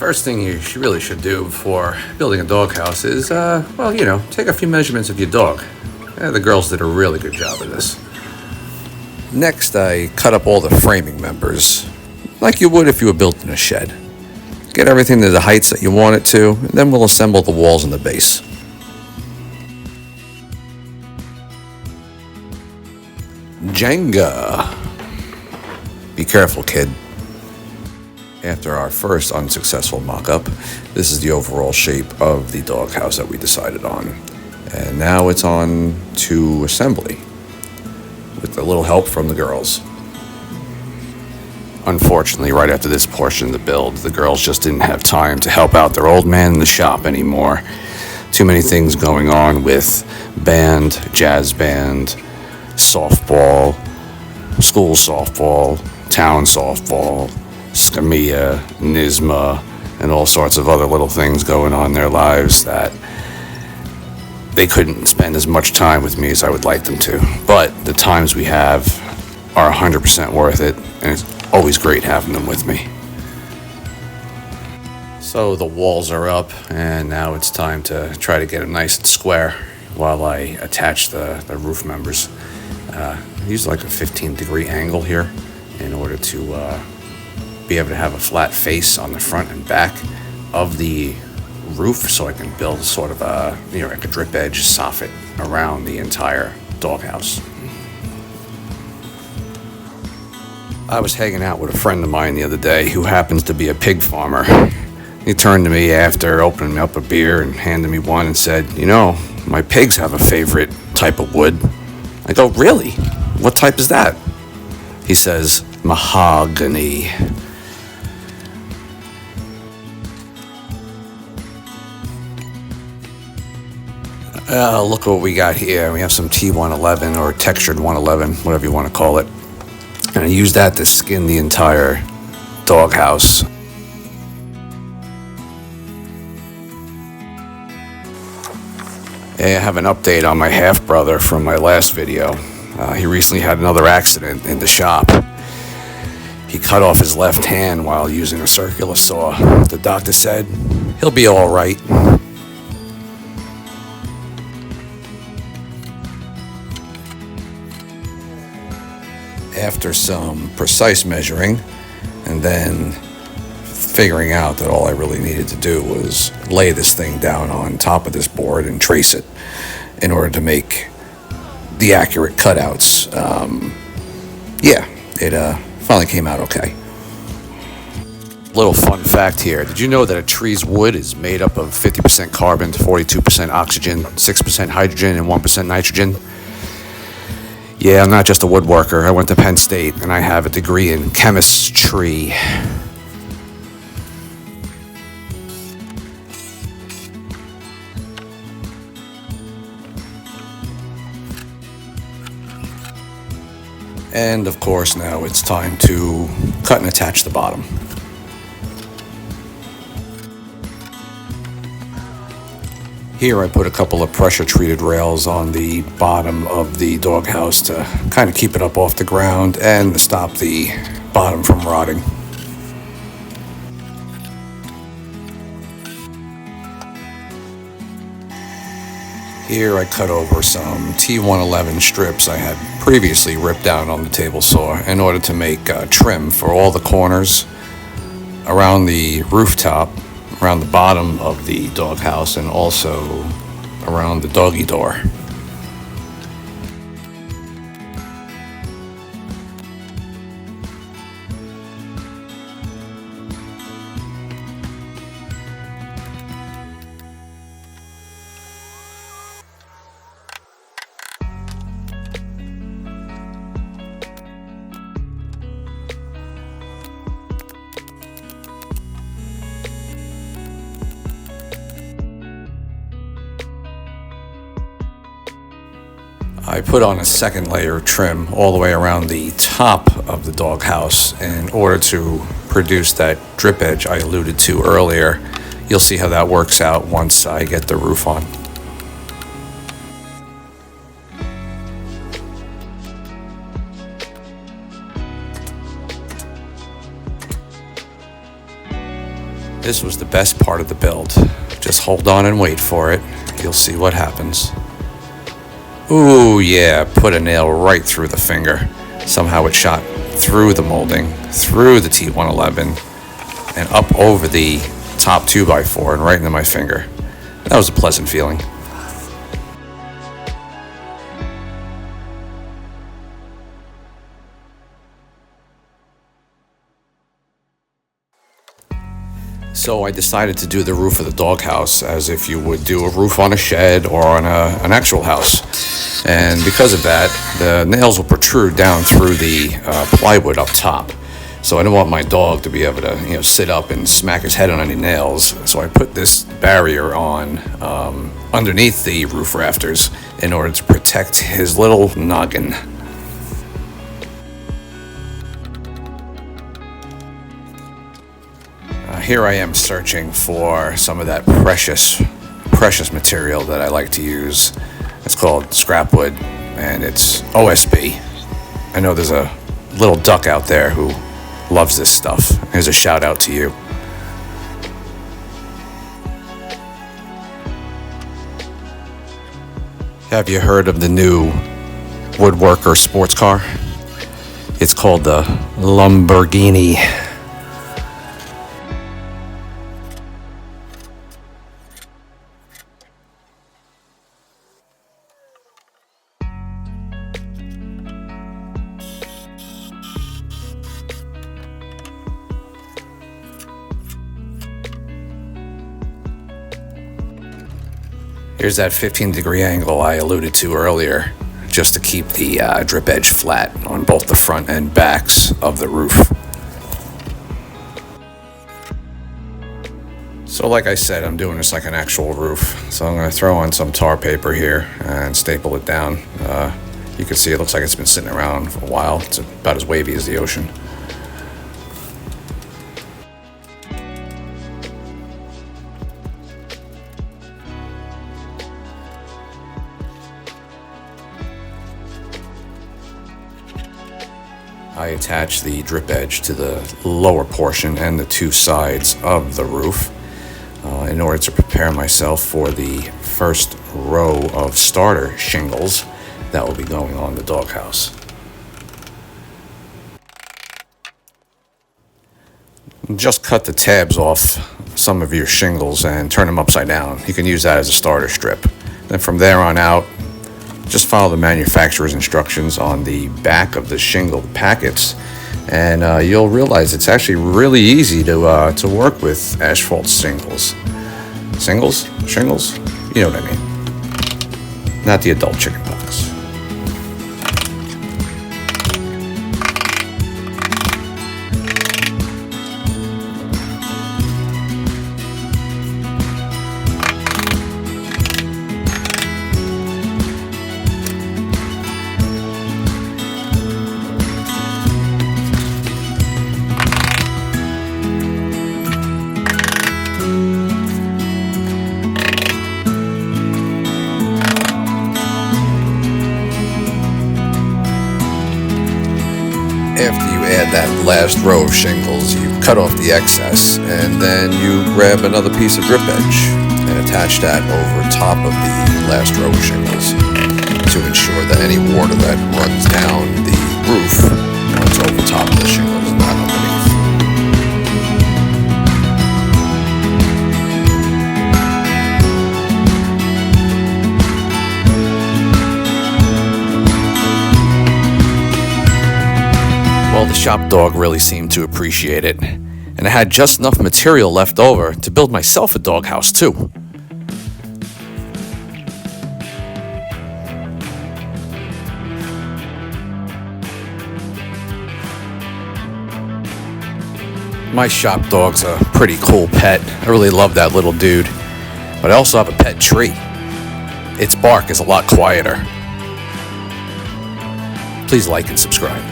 First thing you really should do before building a doghouse is, take a few measurements of your dog. The girls did a really good job of this. Next, I cut up all the framing members, like you would if you were built in a shed. Get everything to the heights that you want it to, and then we'll assemble the walls and the base. Jenga. Be careful, kid. After our first unsuccessful mock-up, this is the overall shape of the doghouse that we decided on. And now it's on to assembly, with a little help from the girls. Unfortunately, right after this portion of the build, the girls just didn't have time to help out their old man in the shop anymore. Too many things going on with band, jazz band, softball, school softball, town softball, SCMEA, NISMA, and all sorts of other little things going on in their lives that they couldn't spend as much time with me as I would like them to. But the times we have are 100% worth it, and it's always great having them with me. So the walls are up, and now it's time to try to get them nice and square while I attach the roof members. I use like a 15-degree angle here in order to be able to have a flat face on the front and back of the roof, so I can build sort of like a drip edge soffit around the entire doghouse. I was hanging out with a friend of mine the other day who happens to be a pig farmer. He turned to me after opening up a beer and handed me one and said, my pigs have a favorite type of wood. I go, really? What type is that? He says, mahogany. Look what we got here. We have some T111 or textured 111, whatever you want to call it. And I use that to skin the entire doghouse. I have an update on my half-brother from my last video. He recently had another accident in the shop. He cut off his left hand while using a circular saw. The doctor said he'll be all right. After some precise measuring, and then figuring out that all I really needed to do was lay this thing down on top of this board and trace it in order to make the accurate cutouts. It finally came out okay. Little fun fact here. Did you know that a tree's wood is made up of 50% carbon, 42% oxygen, 6% hydrogen, and 1% nitrogen? Yeah, I'm not just a woodworker. I went to Penn State, and I have a degree in chemistry. And of course, now it's time to cut and attach the bottom. Here I put a couple of pressure-treated rails on the bottom of the doghouse to kind of keep it up off the ground and to stop the bottom from rotting. Here I cut over some T111 strips I had previously ripped out on the table saw in order to make trim for all the corners around the rooftop, around the bottom of the doghouse, and also around the doggy door. I put on a second layer of trim all the way around the top of the doghouse in order to produce that drip edge I alluded to earlier. You'll see how that works out once I get the roof on. This was the best part of the build. Just hold on and wait for it. You'll see what happens. Ooh, yeah, put a nail right through the finger. Somehow it shot through the molding, through the T111, and up over the top 2x4 and right into my finger. That was a pleasant feeling. So I decided to do the roof of the doghouse as if you would do a roof on a shed or on an actual house. And because of that, the nails will protrude down through the plywood up top. So I don't want my dog to be able to, sit up and smack his head on any nails. So I put this barrier on underneath the roof rafters in order to protect his little noggin. Here I am searching for some of that precious material that I like to use. It's called scrapwood, and it's OSB. I know there's a little duck out there who loves this stuff. Here's a shout out to you. Have you heard of the new woodworker sports car? It's called the Lamborghini. Here's that 15-degree angle I alluded to earlier, just to keep the drip edge flat on both the front and backs of the roof. So like I said, I'm doing this like an actual roof. So I'm going to throw on some tar paper here and staple it down. You can see it looks like it's been sitting around for a while. It's about as wavy as the ocean. I attach the drip edge to the lower portion and the two sides of the roof in order to prepare myself for the first row of starter shingles that will be going on the doghouse. Just cut the tabs off some of your shingles and turn them upside down. You can use that as a starter strip. Then from there on out, just follow the manufacturer's instructions on the back of the shingle packets, and you'll realize it's actually really easy to work with asphalt shingles. Shingles? You know what I mean. Not the adult chickenpox. After you add that last row of shingles, you cut off the excess, and then you grab another piece of drip edge and attach that over top of the last row of shingles to ensure that any water that runs down the roof runs over top of the shingles, not underneath. Well, the shop dog really seemed to appreciate it, and I had just enough material left over to build myself a doghouse too. My shop dog's a pretty cool pet. I really love that little dude. But I also have a pet tree. Its bark is a lot quieter. Please like and subscribe.